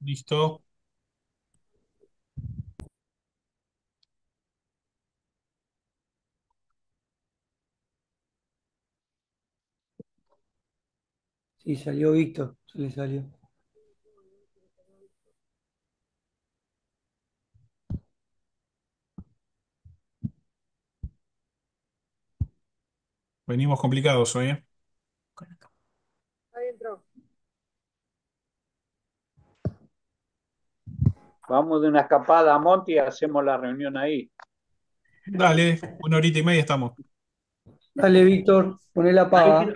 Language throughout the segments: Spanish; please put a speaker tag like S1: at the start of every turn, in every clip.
S1: Listo.
S2: Sí, salió Víctor, se le salió.
S1: Venimos complicados hoy, ¿eh?
S3: Vamos de una escapada a Monte y hacemos la reunión ahí.
S1: Dale, una horita y media estamos.
S2: Dale, Víctor, poné la pava.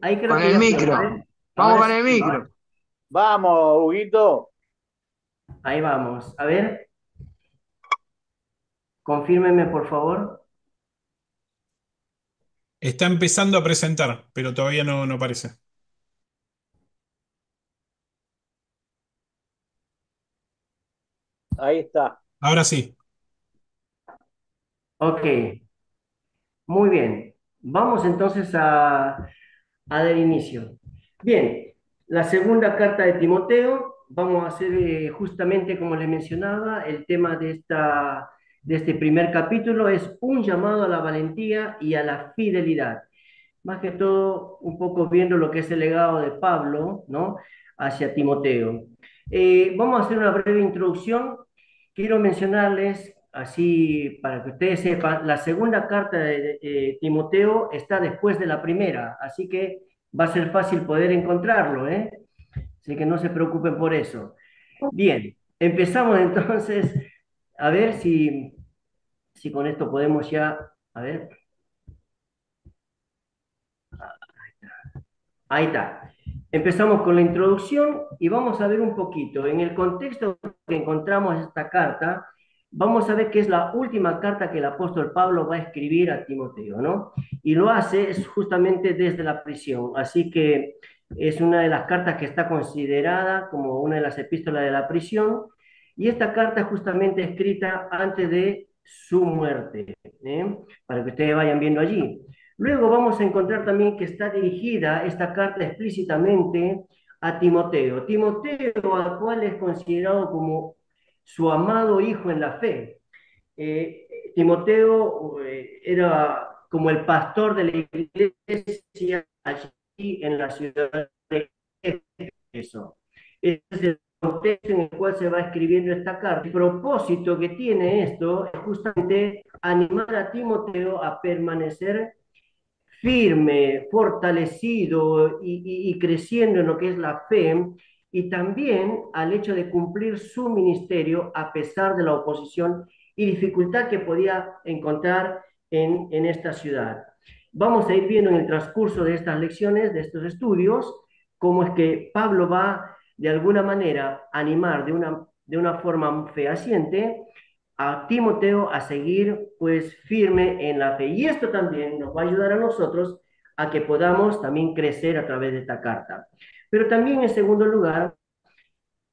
S4: Ahí creo
S5: Con
S4: que
S5: el
S4: ya estamos. A
S5: micro.
S4: ver,
S5: Vamos
S4: ahora
S5: con
S4: sí.
S5: el micro.
S3: Vamos, Huguito.
S4: Ahí vamos. A ver, confírmenme por favor.
S1: Está empezando a presentar, pero todavía no aparece.
S3: Ahí está.
S1: Ahora sí.
S4: Ok, muy bien. Vamos entonces a dar inicio. Bien, la segunda carta de Timoteo, vamos a hacer justamente como les mencionaba, el tema de este primer capítulo es un llamado a la valentía y a la fidelidad. Más que todo, un poco viendo lo que es el legado de Pablo, ¿no? Hacia Timoteo. Vamos a hacer una breve introducción. Quiero mencionarles, así para que ustedes sepan, la segunda carta de Timoteo está después de la primera, así que va a ser fácil poder encontrarlo, ¿eh? Así que no se preocupen por eso. Bien, empezamos entonces a ver si con esto podemos ya, a ver, ahí está. Empezamos con la introducción y vamos a ver un poquito. En el contexto que encontramos esta carta, vamos a ver que es la última carta que el apóstol Pablo va a escribir a Timoteo, ¿no? Y lo hace es justamente desde la prisión. Así que es una de las cartas que está considerada como una de las epístolas de la prisión. Y esta carta es justamente escrita antes de su muerte, ¿eh? Para que ustedes vayan viendo allí. Luego vamos a encontrar también que está dirigida esta carta explícitamente a Timoteo. Timoteo, al cual es considerado como su amado hijo en la fe. Timoteo era como el pastor de la iglesia allí en la ciudad de Éfeso. Es el contexto en el cual se va escribiendo esta carta. El propósito que tiene esto es justamente animar a Timoteo a permanecer firme, fortalecido y creciendo en lo que es la fe, y también al hecho de cumplir su ministerio a pesar de la oposición y dificultad que podía encontrar en esta ciudad. Vamos a ir viendo en el transcurso de estas lecciones, de estos estudios, cómo es que Pablo va de alguna manera a animar de una forma fehaciente a Timoteo a seguir pues firme en la fe. Y esto también nos va a ayudar a nosotros a que podamos también crecer a través de esta carta. Pero también en segundo lugar,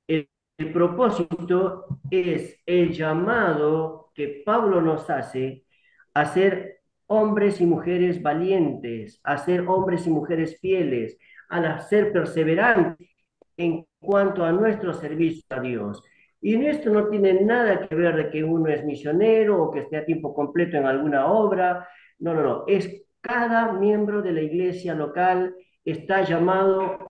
S4: el propósito es el llamado que Pablo nos hace a ser hombres y mujeres valientes, a ser hombres y mujeres fieles, a ser perseverantes en cuanto a nuestro servicio a Dios. Y en esto no tiene nada que ver de que uno es misionero o que esté a tiempo completo en alguna obra. No, no, no. Es cada miembro de la iglesia local está llamado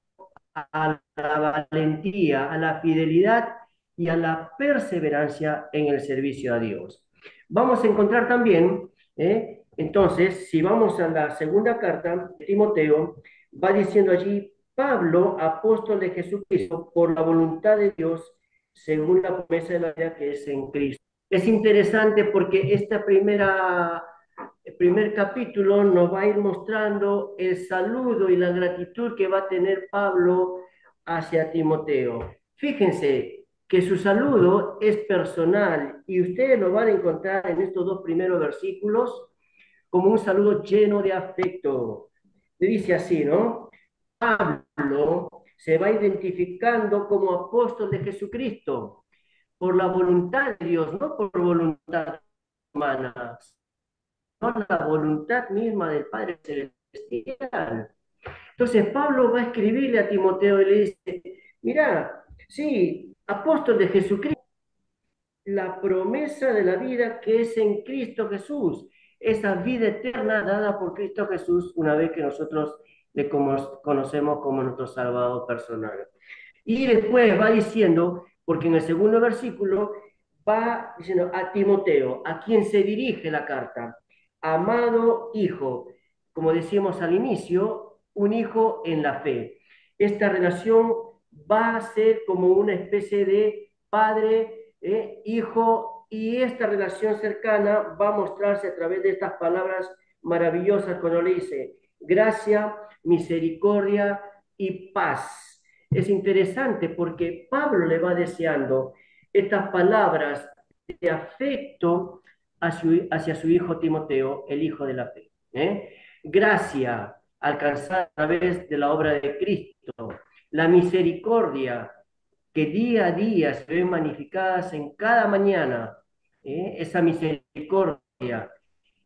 S4: a la valentía, a la fidelidad y a la perseverancia en el servicio a Dios. Vamos a encontrar también, entonces, si vamos a la segunda carta de Timoteo, va diciendo allí, Pablo, apóstol de Jesucristo, por la voluntad de Dios, según la promesa de la vida que es en Cristo. Es interesante porque el primer capítulo nos va a ir mostrando el saludo y la gratitud que va a tener Pablo hacia Timoteo. Fíjense que su saludo es personal y ustedes lo van a encontrar en estos dos primeros versículos como un saludo lleno de afecto. Le dice así, ¿no? Pablo se va identificando como apóstol de Jesucristo por la voluntad de Dios, no por voluntad humana, sino la voluntad misma del Padre Celestial. Entonces Pablo va a escribirle a Timoteo y le dice, mira, sí, apóstol de Jesucristo, la promesa de la vida que es en Cristo Jesús, esa vida eterna dada por Cristo Jesús una vez que nosotros le conocemos como nuestro Salvador personal. Y después va diciendo, porque en el segundo versículo va diciendo a Timoteo, a quien se dirige la carta, amado hijo, como decíamos al inicio, un hijo en la fe. Esta relación va a ser como una especie de padre, hijo, y esta relación cercana va a mostrarse a través de estas palabras maravillosas cuando le dice gracia, misericordia y paz. Es interesante porque Pablo le va deseando estas palabras de afecto hacia su hijo Timoteo, el hijo de la fe. Gracia alcanzada a través de la obra de Cristo, la misericordia que día a día se ven magnificadas en cada mañana, esa misericordia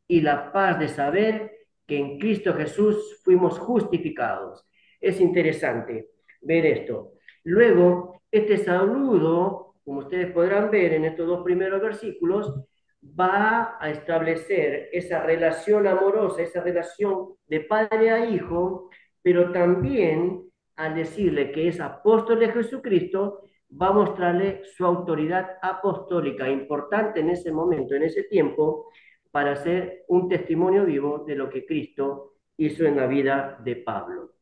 S4: y la paz de saber que en Cristo Jesús fuimos justificados. Es interesante ver esto. Luego, este saludo, como ustedes podrán ver en estos dos primeros versículos, va a establecer esa relación amorosa, esa relación de padre a hijo, pero también al decirle que es apóstol de Jesucristo, va a mostrarle su autoridad apostólica, importante en ese momento, en ese tiempo, para ser un testimonio vivo de lo que Cristo hizo en la vida de Pablo.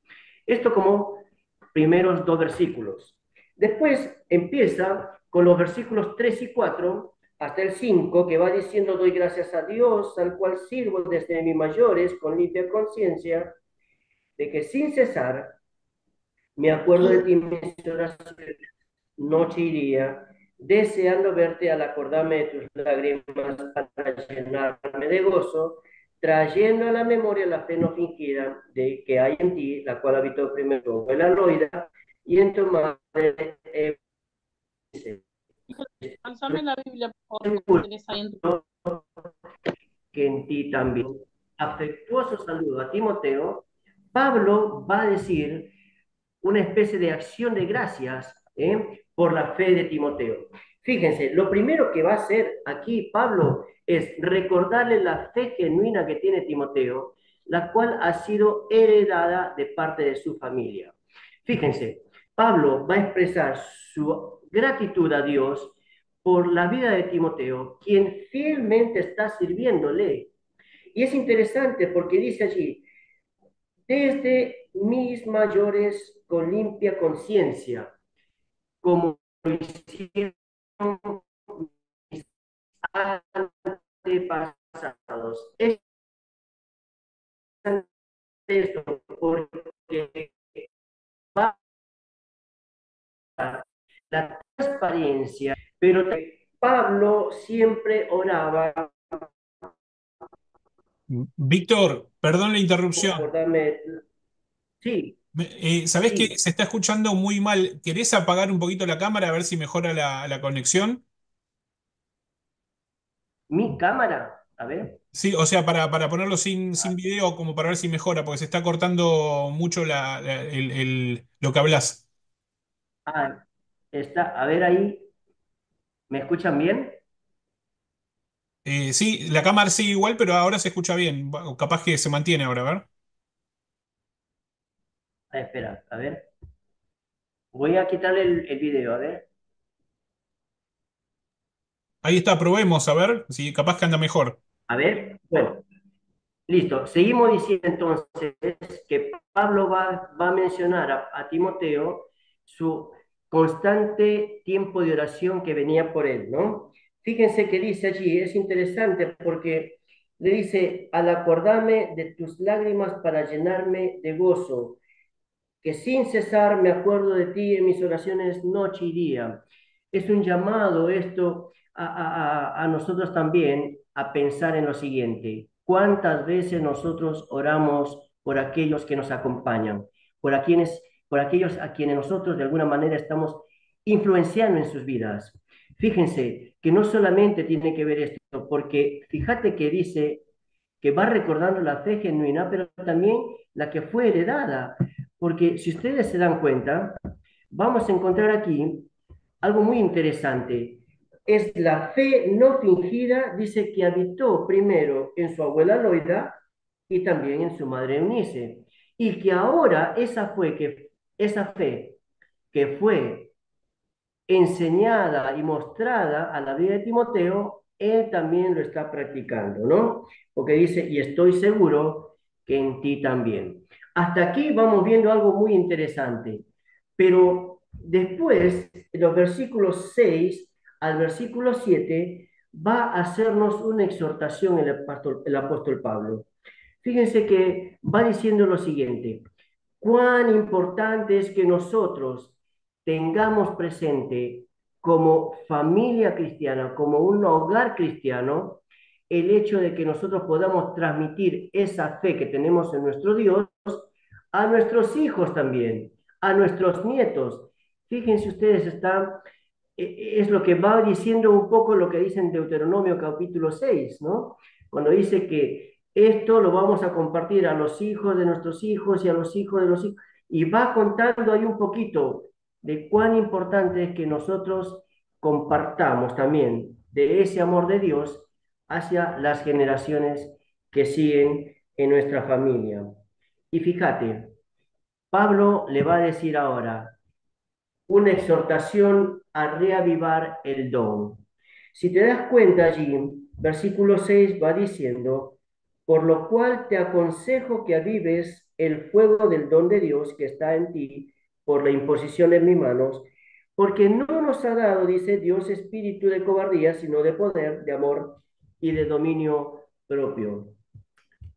S4: Esto como primeros dos versículos. Después empieza con los versículos 3 y 4 hasta el 5, que va diciendo, doy gracias a Dios, al cual sirvo desde mis mayores con limpia conciencia, de que sin cesar me acuerdo de ti en mis oraciones, noche y día, deseando verte al acordarme de tus lágrimas para llenarme de gozo, trayendo a la memoria la fe no fingida de que hay en ti, la cual habitó primero en la Loida y en tu madre
S5: Pásame la Biblia, por favor, que tenés ahí en tu...
S4: que en ti también. Afectuoso saludo a Timoteo. Pablo va a decir una especie de acción de gracias por la fe de Timoteo. Fíjense, lo primero que va a hacer aquí Pablo es recordarle la fe genuina que tiene Timoteo, la cual ha sido heredada de parte de su familia. Fíjense, Pablo va a expresar su gratitud a Dios por la vida de Timoteo, quien fielmente está sirviéndole. Y es interesante porque dice allí, desde mis mayores con limpia conciencia, como lo hicieron mis antepasados. Es esto porque va la transparencia, pero Pablo siempre oraba.
S1: Víctor, perdón la interrupción.
S4: Sí,
S1: ¿Sabés que
S4: sí,
S1: se está escuchando muy mal? ¿Querés apagar un poquito la cámara a ver si mejora la conexión?
S4: mi cámara, a ver.
S1: Sí, o sea, para ponerlo sin video, como para ver si mejora, porque se está cortando mucho lo que hablas.
S4: Ah, está, a ver ahí, ¿me escuchan bien?
S1: Sí, la cámara sigue igual, pero ahora se escucha bien. Bueno, capaz que se mantiene ahora, a ver.
S4: Ah, espera, a ver. Voy a quitarle el video, a ver.
S1: Ahí está, probemos, a ver si capaz que anda mejor.
S4: A ver, bueno, listo. Seguimos diciendo entonces que Pablo va a mencionar a Timoteo su constante tiempo de oración que venía por él, ¿no? Fíjense que dice allí, es interesante porque le dice, al acordarme de tus lágrimas para llenarme de gozo, que sin cesar me acuerdo de ti en mis oraciones noche y día. Es un llamado esto a nosotros también a pensar en lo siguiente. ¿Cuántas veces nosotros oramos por aquellos que nos acompañan, por aquellos a quienes nosotros de alguna manera estamos influenciando en sus vidas? Fíjense que no solamente tiene que ver esto, porque fíjate que dice que va recordando la fe genuina, pero también la que fue heredada. Porque si ustedes se dan cuenta, vamos a encontrar aquí algo muy interesante. Es la fe no fingida, dice que habitó primero en su abuela Loida y también en su madre Eunice. Y que ahora esa fe que fue enseñada y mostrada a la vida de Timoteo, él también lo está practicando, ¿no? Porque dice, y estoy seguro que en ti también. Hasta aquí vamos viendo algo muy interesante, pero después, en los versículos 6 al versículo 7, va a hacernos una exhortación el apóstol Pablo. Fíjense que va diciendo lo siguiente: cuán importante es que nosotros tengamos presente como familia cristiana, como un hogar cristiano, el hecho de que nosotros podamos transmitir esa fe que tenemos en nuestro Dios a nuestros hijos también, a nuestros nietos. Fíjense ustedes, es lo que va diciendo un poco lo que dice en Deuteronomio capítulo 6, ¿no? Cuando dice que esto lo vamos a compartir a los hijos de nuestros hijos y a los hijos de los hijos, y va contando ahí un poquito de cuán importante es que nosotros compartamos también de ese amor de Dios hacia las generaciones que siguen en nuestra familia. Y fíjate, Pablo le va a decir ahora una exhortación a reavivar el don. Si te das cuenta allí, versículo 6 va diciendo, por lo cual te aconsejo que avives el fuego del don de Dios que está en ti por la imposición en mis manos, porque no nos ha dado, dice Dios, espíritu de cobardía, sino de poder, de amor y de dominio propio.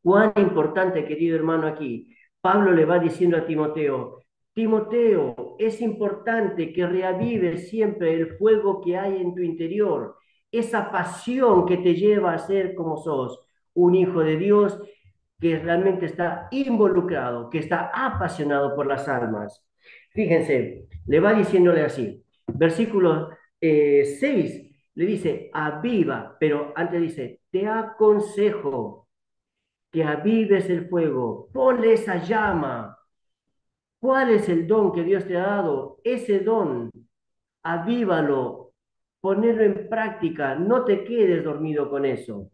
S4: Cuán importante, querido hermano, aquí. Pablo le va diciendo a Timoteo, Timoteo, es importante que reavives siempre el fuego que hay en tu interior, esa pasión que te lleva a ser como sos, un hijo de Dios que realmente está involucrado, que está apasionado por las almas. Fíjense, le va diciéndole así, versículo 6, le dice, aviva, pero antes dice, te aconsejo que avives el fuego, ponle esa llama. ¿Cuál es el don que Dios te ha dado? Ese don, avívalo, ponerlo en práctica, no te quedes dormido con eso,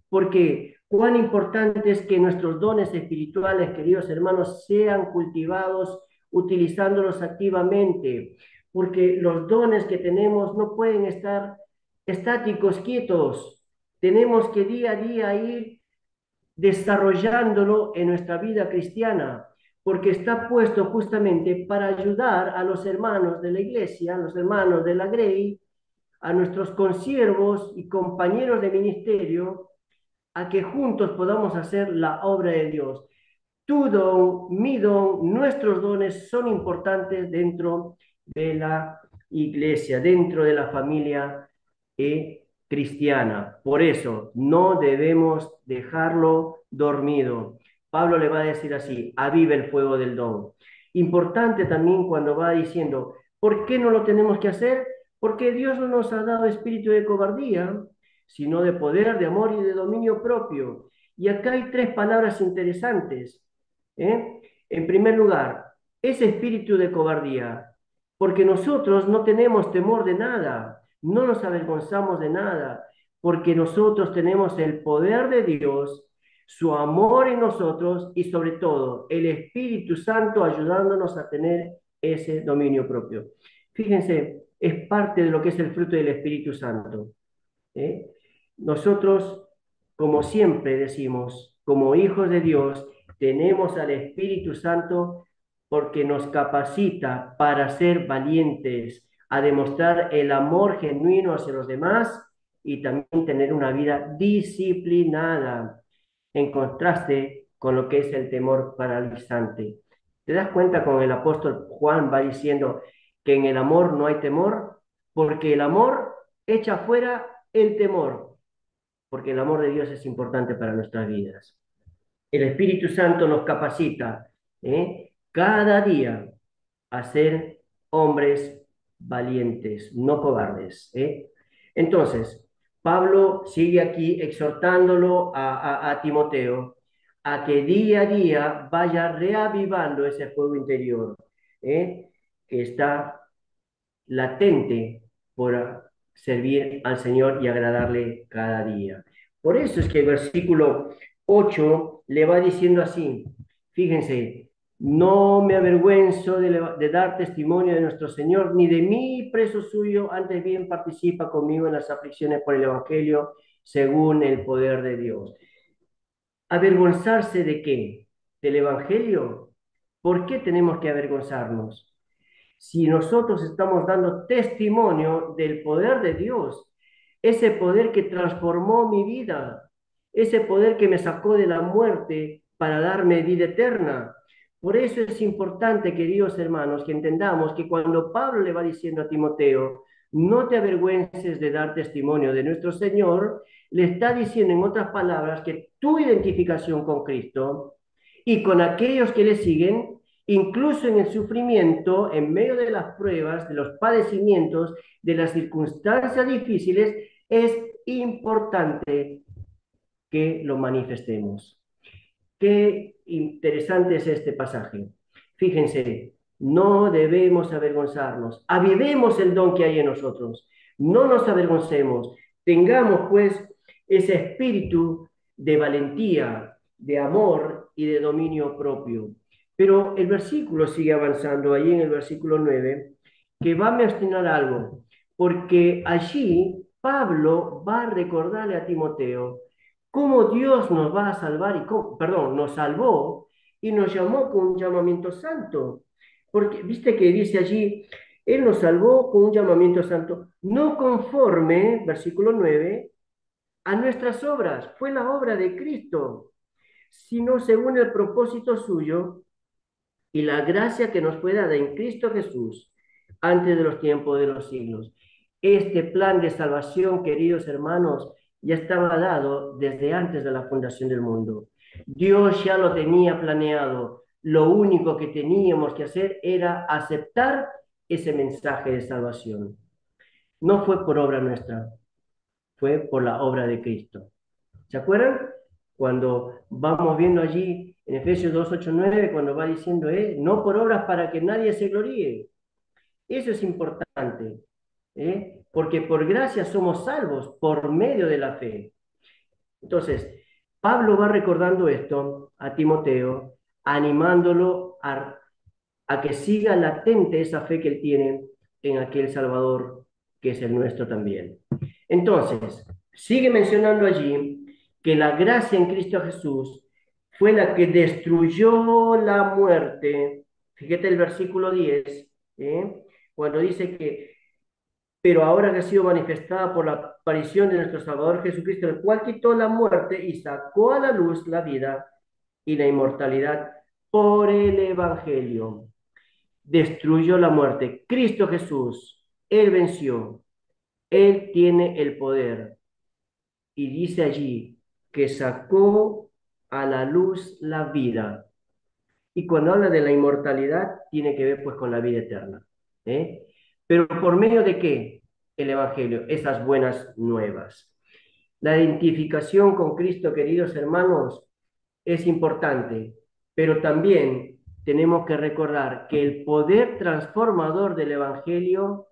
S4: porque cuán importante es que nuestros dones espirituales, queridos hermanos, sean cultivados utilizándolos activamente, porque los dones que tenemos no pueden estar estáticos, quietos. Tenemos que día a día ir desarrollándolo en nuestra vida cristiana, porque está puesto justamente para ayudar a los hermanos de la iglesia, a los hermanos de la Grey, a nuestros consiervos y compañeros de ministerio, a que juntos podamos hacer la obra de Dios. Tu don, mi don, nuestros dones son importantes dentro de la iglesia, dentro de la familia cristiana. Por eso no debemos dejarlo dormido. Pablo le va a decir así, aviva el fuego del don. Importante también cuando va diciendo, ¿por qué no lo tenemos que hacer? Porque Dios no nos ha dado espíritu de cobardía, sino de poder, de amor y de dominio propio. Y acá hay tres palabras interesantes. En primer lugar, ese espíritu de cobardía, porque nosotros no tenemos temor de nada, no nos avergonzamos de nada, porque nosotros tenemos el poder de Dios, su amor en nosotros y sobre todo el Espíritu Santo ayudándonos a tener ese dominio propio. Fíjense, es parte de lo que es el fruto del Espíritu Santo. ¿eh? Nosotros, como siempre decimos, como hijos de Dios, tenemos al Espíritu Santo porque nos capacita para ser valientes, a demostrar el amor genuino hacia los demás y también tener una vida disciplinada, en contraste con lo que es el temor paralizante. ¿Te das cuenta con el apóstol Juan va diciendo que en el amor no hay temor? Porque el amor echa fuera el temor, porque el amor de Dios es importante para nuestras vidas. El Espíritu Santo nos capacita cada día a ser hombres valientes, no cobardes. Entonces, Pablo sigue aquí exhortándolo a Timoteo a que día a día vaya reavivando ese fuego interior que está latente por servir al Señor y agradarle cada día. Por eso es que el versículo 8 le va diciendo así, fíjense, no me avergüenzo de dar testimonio de nuestro Señor, ni de mí preso suyo, antes bien participa conmigo en las aflicciones por el Evangelio, según el poder de Dios. ¿Avergonzarse de qué? ¿Del Evangelio? ¿Por qué tenemos que avergonzarnos? Si nosotros estamos dando testimonio del poder de Dios, ese poder que transformó mi vida, ese poder que me sacó de la muerte para darme vida eterna. Por eso es importante, queridos hermanos, que entendamos que cuando Pablo le va diciendo a Timoteo, no te avergüences de dar testimonio de nuestro Señor, le está diciendo en otras palabras que tu identificación con Cristo y con aquellos que le siguen, incluso en el sufrimiento, en medio de las pruebas, de los padecimientos, de las circunstancias difíciles, es importante que lo manifestemos. Qué interesante es este pasaje. Fíjense, no debemos avergonzarnos. Avivemos el don que hay en nosotros. No nos avergoncemos. Tengamos, pues, ese espíritu de valentía, de amor y de dominio propio. Pero el versículo sigue avanzando, ahí en el versículo 9, que va a mencionar algo, porque allí Pablo va a recordarle a Timoteo cómo Dios nos va a salvar y perdón, nos salvó y nos llamó con un llamamiento santo. Porque, viste que dice allí, Él nos salvó con un llamamiento santo, no conforme, versículo 9, a nuestras obras, fue la obra de Cristo, sino según el propósito suyo y la gracia que nos fue dada en Cristo Jesús antes de los tiempos de los siglos. Este plan de salvación, queridos hermanos, ya estaba dado desde antes de la fundación del mundo. Dios ya lo tenía planeado. Lo único que teníamos que hacer era aceptar ese mensaje de salvación. No fue por obra nuestra, fue por la obra de Cristo. ¿Se acuerdan? Cuando vamos viendo allí en Efesios 2, 8, 9, cuando va diciendo, no por obras para que nadie se gloríe. Eso es importante, porque por gracia somos salvos por medio de la fe. Entonces, Pablo va recordando esto a Timoteo, animándolo a que siga latente esa fe que él tiene en aquel Salvador que es el nuestro también. Entonces, sigue mencionando allí que la gracia en Cristo Jesús fue la que destruyó la muerte. Fíjate el versículo 10, cuando dice que, pero ahora que ha sido manifestada por la aparición de nuestro Salvador Jesucristo, el cual quitó la muerte y sacó a la luz la vida y la inmortalidad por el Evangelio. Destruyó la muerte. Cristo Jesús, Él venció. Él tiene el poder. Y dice allí que sacó a la luz la vida. Y cuando habla de la inmortalidad, tiene que ver pues con la vida eterna. Pero ¿por medio de qué? El Evangelio, esas buenas nuevas. La identificación con Cristo, queridos hermanos, es importante, pero también tenemos que recordar que el poder transformador del Evangelio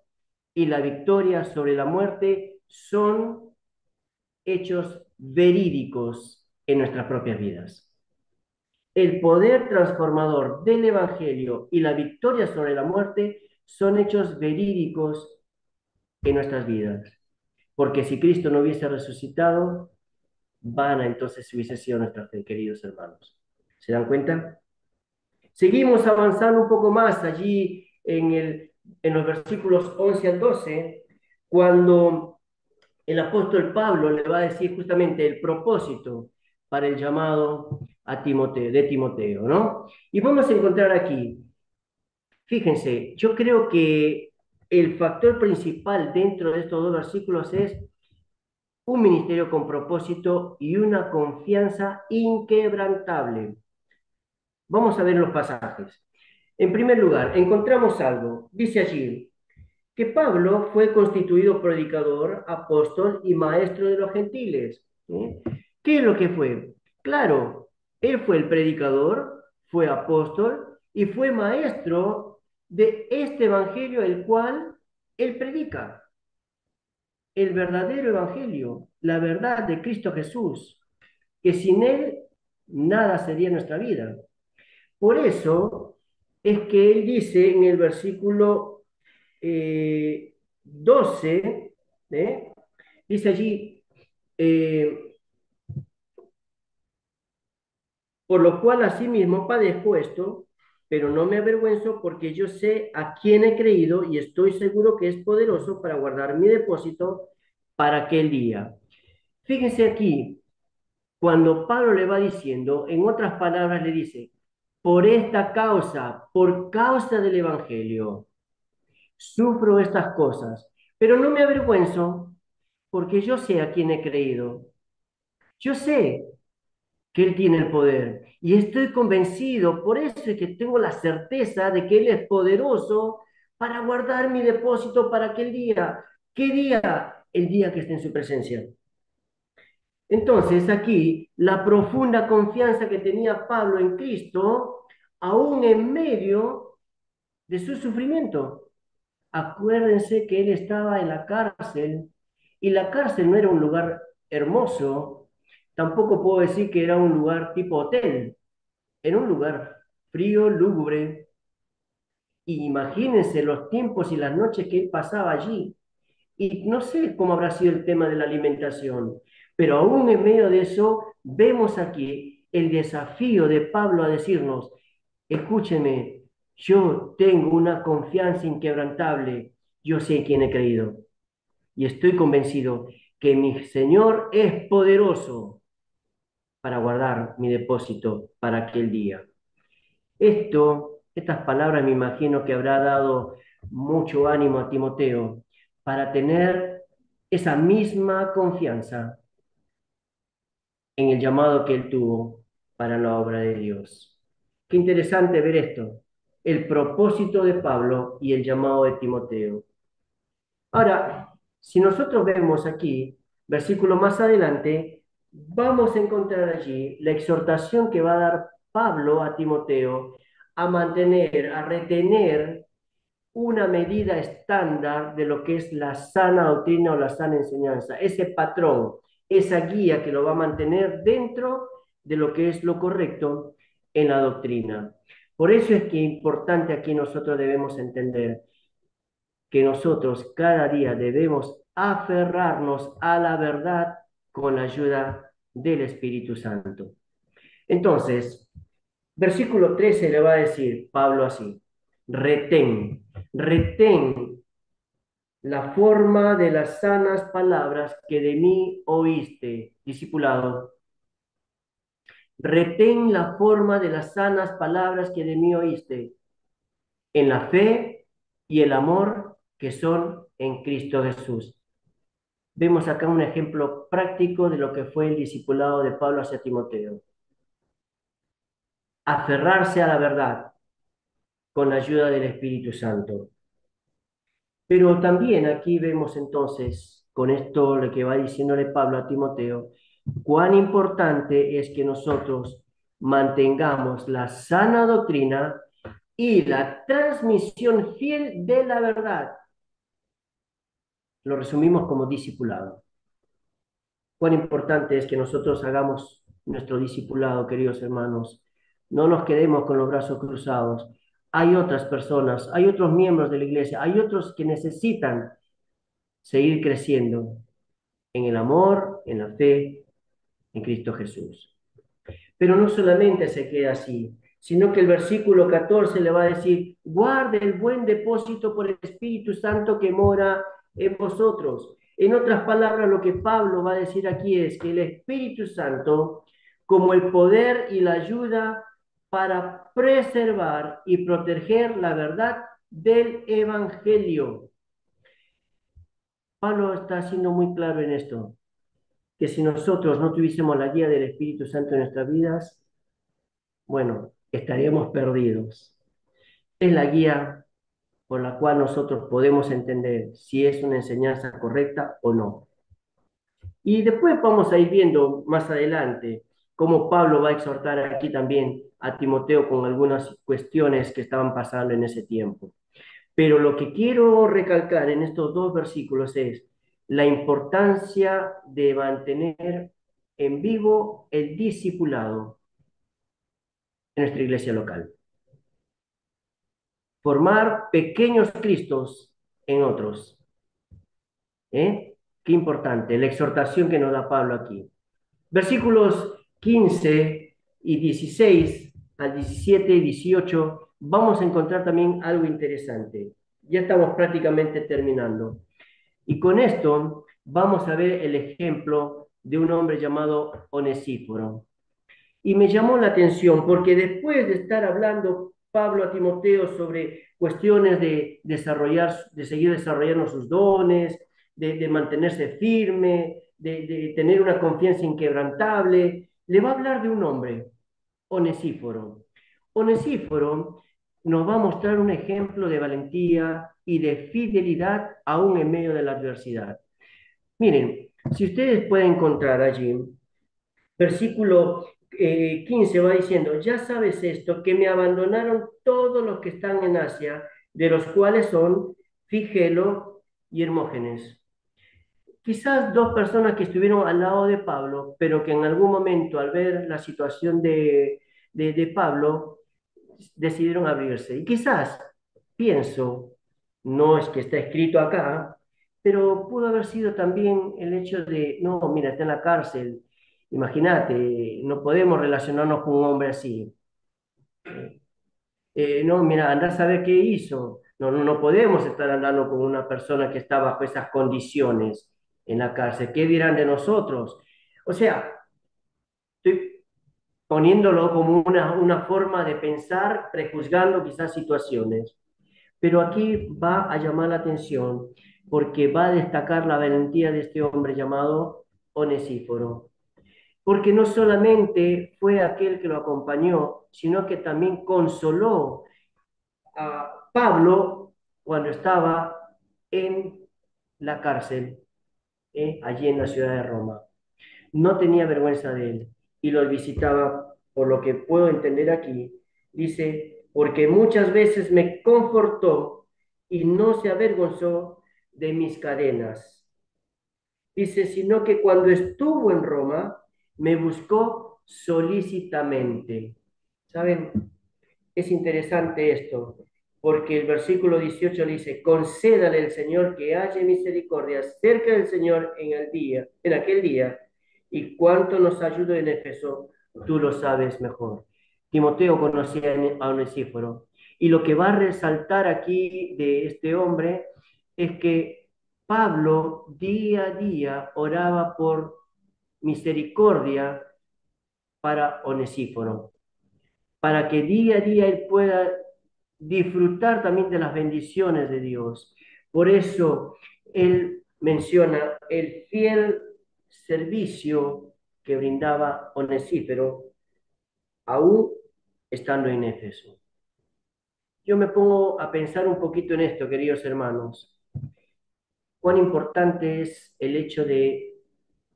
S4: y la victoria sobre la muerte son hechos verídicos en nuestras propias vidas. El poder transformador del Evangelio y la victoria sobre la muerte son hechos verídicos en nuestras vidas. Porque si Cristo no hubiese resucitado, vana entonces hubiese sido nuestra fe, queridos hermanos. ¿Se dan cuenta? Seguimos avanzando un poco más allí en los versículos 11 al 12, cuando el apóstol Pablo le va a decir justamente el propósito para el llamado a Timoteo, de Timoteo, ¿no? Y vamos a encontrar aquí, fíjense, yo creo que el factor principal dentro de estos dos versículos es un ministerio con propósito y una confianza inquebrantable. Vamos a ver los pasajes. En primer lugar, encontramos algo. Dice allí que Pablo fue constituido predicador, apóstol y maestro de los gentiles. ¿Qué es lo que fue? Claro, él fue el predicador, fue apóstol y fue maestro de este evangelio, el cual Él predica el verdadero evangelio, la verdad de Cristo Jesús, que sin Él nada sería nuestra vida. Por eso es que Él dice en el versículo 12, dice allí, eh, por lo cual asimismo padezco esto, pero no me avergüenzo porque yo sé a quién he creído y estoy seguro que es poderoso para guardar mi depósito para aquel día. Fíjense aquí, cuando Pablo le va diciendo, en otras palabras le dice, por esta causa, por causa del Evangelio, sufro estas cosas, pero no me avergüenzo porque yo sé a quién he creído. Yo sé que Él tiene el poder y estoy convencido, por eso es que tengo la certeza de que Él es poderoso para guardar mi depósito para aquel día. ¿Qué día? El día que esté en su presencia. Entonces aquí la profunda confianza que tenía Pablo en Cristo, aún en medio de su sufrimiento. Acuérdense que él estaba en la cárcel y la cárcel no era un lugar hermoso, tampoco puedo decir que era un lugar tipo hotel, era un lugar frío, lúgubre. Y imagínense los tiempos y las noches que él pasaba allí. Y no sé cómo habrá sido el tema de la alimentación, pero aún en medio de eso vemos aquí el desafío de Pablo a decirnos, escúcheme, yo tengo una confianza inquebrantable, yo sé en quién he creído y estoy convencido que mi Señor es poderoso para guardar mi depósito para aquel día. Estas palabras me imagino que habrá dado mucho ánimo a Timoteo para tener esa misma confianza en el llamado que él tuvo para la obra de Dios. Qué interesante ver esto, el propósito de Pablo y el llamado de Timoteo. Ahora, si nosotros vemos aquí, versículo más adelante, vamos a encontrar allí la exhortación que va a dar Pablo a Timoteo a mantener, a retener una medida estándar de lo que es la sana doctrina o la sana enseñanza, ese patrón, esa guía que lo va a mantener dentro de lo que es lo correcto en la doctrina. Por eso es que es importante aquí nosotros debemos entender que nosotros cada día debemos aferrarnos a la verdad con la ayuda del Espíritu Santo. Entonces, versículo 13 le va a decir Pablo así, retén la forma de las sanas palabras que de mí oíste, discipulado. Retén la forma de las sanas palabras que de mí oíste, en la fe y el amor que son en Cristo Jesús. Vemos acá un ejemplo práctico de lo que fue el discipulado de Pablo hacia Timoteo. Aferrarse a la verdad con la ayuda del Espíritu Santo. Pero también aquí vemos entonces, con esto lo que va diciéndole Pablo a Timoteo, cuán importante es que nosotros mantengamos la sana doctrina y la transmisión fiel de la verdad. Lo resumimos como discipulado. Cuán importante es que nosotros hagamos nuestro discipulado, queridos hermanos. No nos quedemos con los brazos cruzados. Hay otras personas, hay otros miembros de la iglesia, hay otros que necesitan seguir creciendo en el amor, en la fe, en Cristo Jesús. Pero no solamente se queda así, sino que el versículo 14 le va a decir, guarde el buen depósito por el Espíritu Santo que mora en vosotros. En otras palabras, lo que Pablo va a decir aquí es que el Espíritu Santo, como el poder y la ayuda para preservar y proteger la verdad del Evangelio. Pablo está siendo muy claro en esto, que si nosotros no tuviésemos la guía del Espíritu Santo en nuestras vidas, bueno, estaríamos perdidos. Es la guía por la cual nosotros podemos entender si es una enseñanza correcta o no. Y después vamos a ir viendo más adelante cómo Pablo va a exhortar aquí también a Timoteo con algunas cuestiones que estaban pasando en ese tiempo. Pero lo que quiero recalcar en estos dos versículos es la importancia de mantener en vivo el discipulado en nuestra iglesia local. Formar pequeños Cristos en otros. Qué importante, la exhortación que nos da Pablo aquí. Versículos 15 y 16 al 17 y 18, vamos a encontrar también algo interesante. Ya estamos prácticamente terminando. Y con esto vamos a ver el ejemplo de un hombre llamado Onesíforo. Y me llamó la atención porque después de estar hablando Pablo a Timoteo sobre cuestiones de desarrollar, de seguir desarrollando sus dones, de mantenerse firme, de tener una confianza inquebrantable, le va a hablar de un hombre, Onesíforo. Onesíforo nos va a mostrar un ejemplo de valentía y de fidelidad aún en medio de la adversidad. Miren, si ustedes pueden encontrar allí, versículo 15 va diciendo, ya sabes esto, que me abandonaron todos los que están en Asia, de los cuales son Figelo y Hermógenes. Quizás dos personas que estuvieron al lado de Pablo, pero que en algún momento al ver la situación de Pablo, decidieron abrirse. Y quizás, pienso, no es que está escrito acá, pero pudo haber sido también el hecho de, no, mira, está en la cárcel, imagínate, no podemos relacionarnos con un hombre así. No, mira, andá a saber qué hizo. No, no podemos estar andando con una persona que está bajo esas condiciones en la cárcel. ¿Qué dirán de nosotros? O sea, estoy poniéndolo como una forma de pensar, prejuzgando quizás situaciones. Pero aquí va a llamar la atención porque va a destacar la valentía de este hombre llamado Onesíforo. Porque no solamente fue aquel que lo acompañó, sino que también consoló a Pablo cuando estaba en la cárcel, allí en la ciudad de Roma. No tenía vergüenza de él y lo visitaba, por lo que puedo entender aquí. Dice, porque muchas veces me confortó y no se avergonzó de mis cadenas. Dice, sino que cuando estuvo en Roma, me buscó solícitamente. ¿Saben? Es interesante esto, porque el versículo 18 le dice, concédale el Señor que haya misericordia cerca del Señor en aquel día, y cuánto nos ayudó en Éfeso, tú lo sabes mejor. Timoteo conocía a Onesíforo, y lo que va a resaltar aquí de este hombre es que Pablo día a día oraba por misericordia para Onesíforo, para que día a día él pueda disfrutar también de las bendiciones de Dios. Por eso él menciona el fiel servicio que brindaba Onesíforo, aún estando en Éfeso. Yo me pongo a pensar un poquito en esto, queridos hermanos. Cuán importante es el hecho de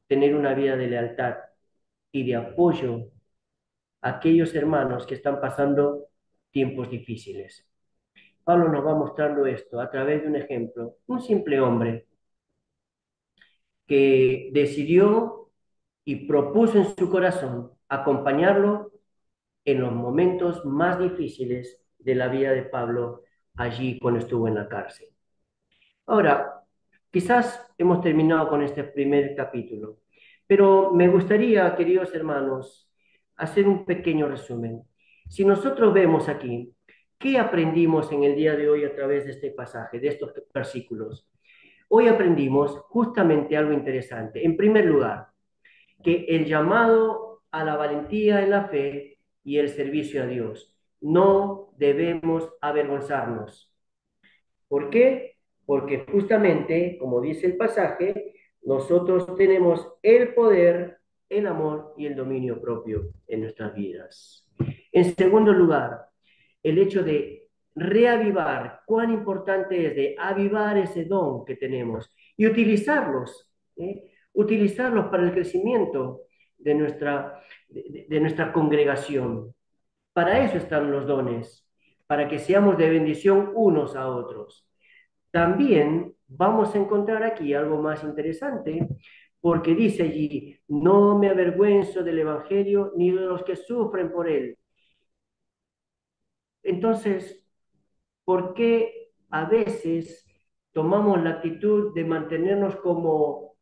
S4: tener una vida de lealtad y de apoyo a aquellos hermanos que están pasando tiempos difíciles. Pablo nos va mostrando esto a través de un ejemplo, un simple hombre que decidió y propuso en su corazón acompañarlo en los momentos más difíciles de la vida de Pablo allí cuando estuvo en la cárcel. Ahora, quizás hemos terminado con este primer capítulo, pero me gustaría, queridos hermanos, hacer un pequeño resumen. Si nosotros vemos aquí, ¿qué aprendimos en el día de hoy a través de este pasaje, de estos versículos? Hoy aprendimos justamente algo interesante. En primer lugar, que el llamado a la valentía en la fe y el servicio a Dios. No debemos avergonzarnos. ¿Por qué? Porque justamente, como dice el pasaje, nosotros tenemos el poder, el amor y el dominio propio en nuestras vidas. En segundo lugar, el hecho de reavivar, cuán importante es de avivar ese don que tenemos y utilizarlos, utilizarlos para el crecimiento de nuestra congregación. Para eso están los dones, para que seamos de bendición unos a otros. También vamos a encontrar aquí algo más interesante, porque dice allí, no me avergüenzo del Evangelio ni de los que sufren por él. Entonces, ¿por qué a veces tomamos la actitud de mantenernos como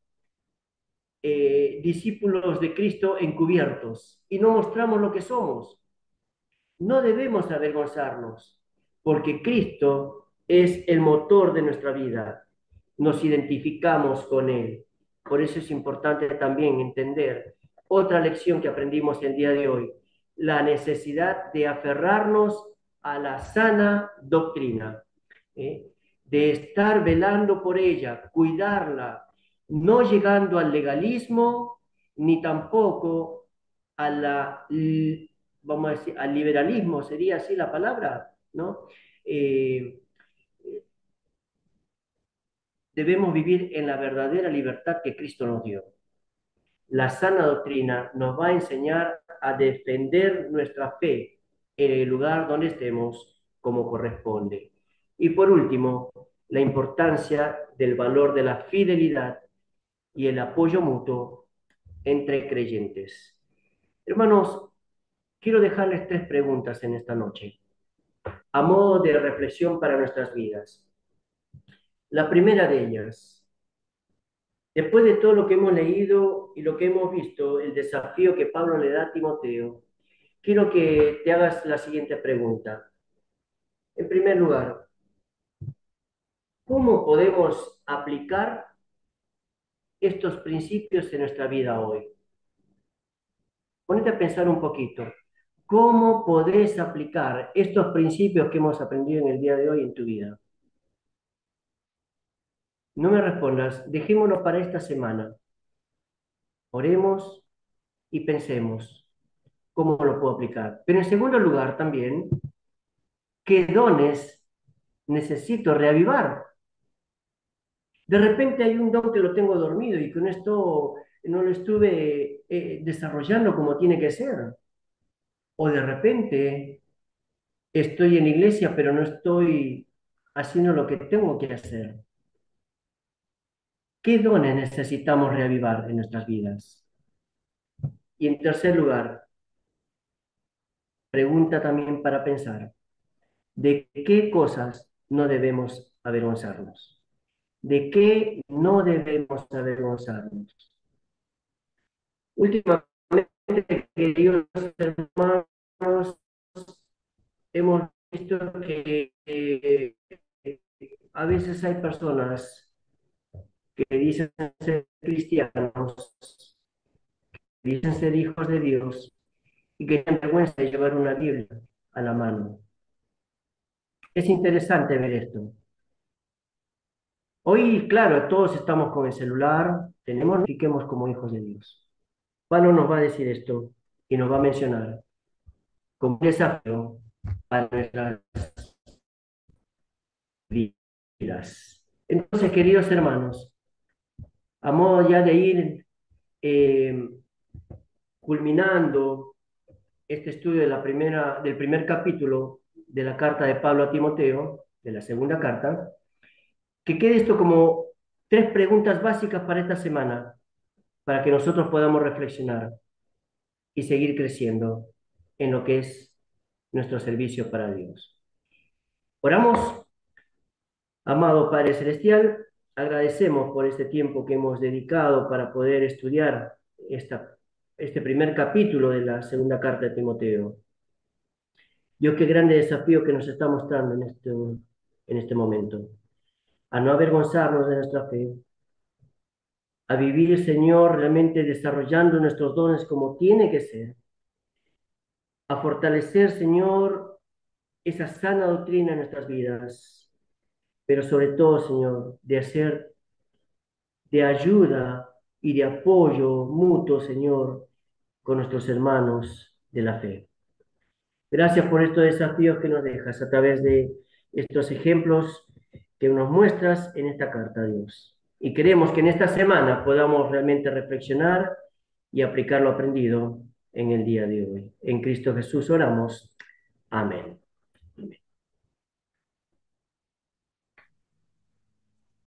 S4: discípulos de Cristo encubiertos y no mostramos lo que somos? No debemos avergonzarnos, porque Cristo es el motor de nuestra vida. Nos identificamos con Él. Por eso es importante también entender otra lección que aprendimos el día de hoy, la necesidad de aferrarnos a la sana doctrina, ¿eh? De estar velando por ella, cuidarla, no llegando al legalismo, ni tampoco a la, vamos a decir, al liberalismo, sería así la palabra, ¿no? Eh, Debemos vivir en la verdadera libertad que Cristo nos dio. La sana doctrina nos va a enseñar a defender nuestra fe en el lugar donde estemos como corresponde. Y por último, la importancia del valor de la fidelidad y el apoyo mutuo entre creyentes. Hermanos, quiero dejarles 3 preguntas en esta noche, a modo de reflexión para nuestras vidas. La primera de ellas, después de todo lo que hemos leído y lo que hemos visto, el desafío que Pablo le da a Timoteo, quiero que te hagas la siguiente pregunta. En primer lugar, ¿cómo podemos aplicar estos principios en nuestra vida hoy? Ponete a pensar un poquito. ¿Cómo podés aplicar estos principios que hemos aprendido en el día de hoy en tu vida? No me respondas, dejémoslo para esta semana. Oremos y pensemos cómo lo puedo aplicar. Pero en segundo lugar también, ¿qué dones necesito reavivar? De repente hay un don que lo tengo dormido y con esto no lo estuve desarrollando como tiene que ser. O de repente estoy en iglesia pero no estoy haciendo lo que tengo que hacer. ¿Qué dones necesitamos reavivar en nuestras vidas? Y en tercer lugar, pregunta también para pensar, ¿de qué cosas no debemos avergonzarnos? ¿De qué no debemos avergonzarnos? Últimamente, queridos hermanos, hemos visto que a veces hay personas que dicen ser cristianos, dicen ser hijos de Dios y que tienen vergüenza de llevar una Biblia a la mano. Es interesante ver esto. Hoy, claro, todos estamos con el celular, tenemos, fiquemos como hijos de Dios. Pablo nos va a decir esto y nos va a mencionar como un desafío para nuestras vidas. Entonces, queridos hermanos, a modo ya de ir culminando este estudio del primer capítulo de la carta de Pablo a Timoteo, de la segunda carta, que quede esto como 3 preguntas básicas para esta semana, para que nosotros podamos reflexionar y seguir creciendo en lo que es nuestro servicio para Dios. Oramos. Amado Padre Celestial, agradecemos por este tiempo que hemos dedicado para poder estudiar este primer capítulo de la segunda carta de Timoteo. Dios, qué grande desafío que nos está mostrando en este momento, a no avergonzarnos de nuestra fe, a vivir, Señor, realmente desarrollando nuestros dones como tiene que ser, a fortalecer, Señor, esa sana doctrina en nuestras vidas, pero sobre todo, Señor, de hacer de ayuda y de apoyo mutuo, Señor, con nuestros hermanos de la fe. Gracias por estos desafíos que nos dejas a través de estos ejemplos que nos muestras en esta carta, Dios. Y queremos que en esta semana podamos realmente reflexionar y aplicar lo aprendido en el día de hoy. En Cristo Jesús oramos. Amén.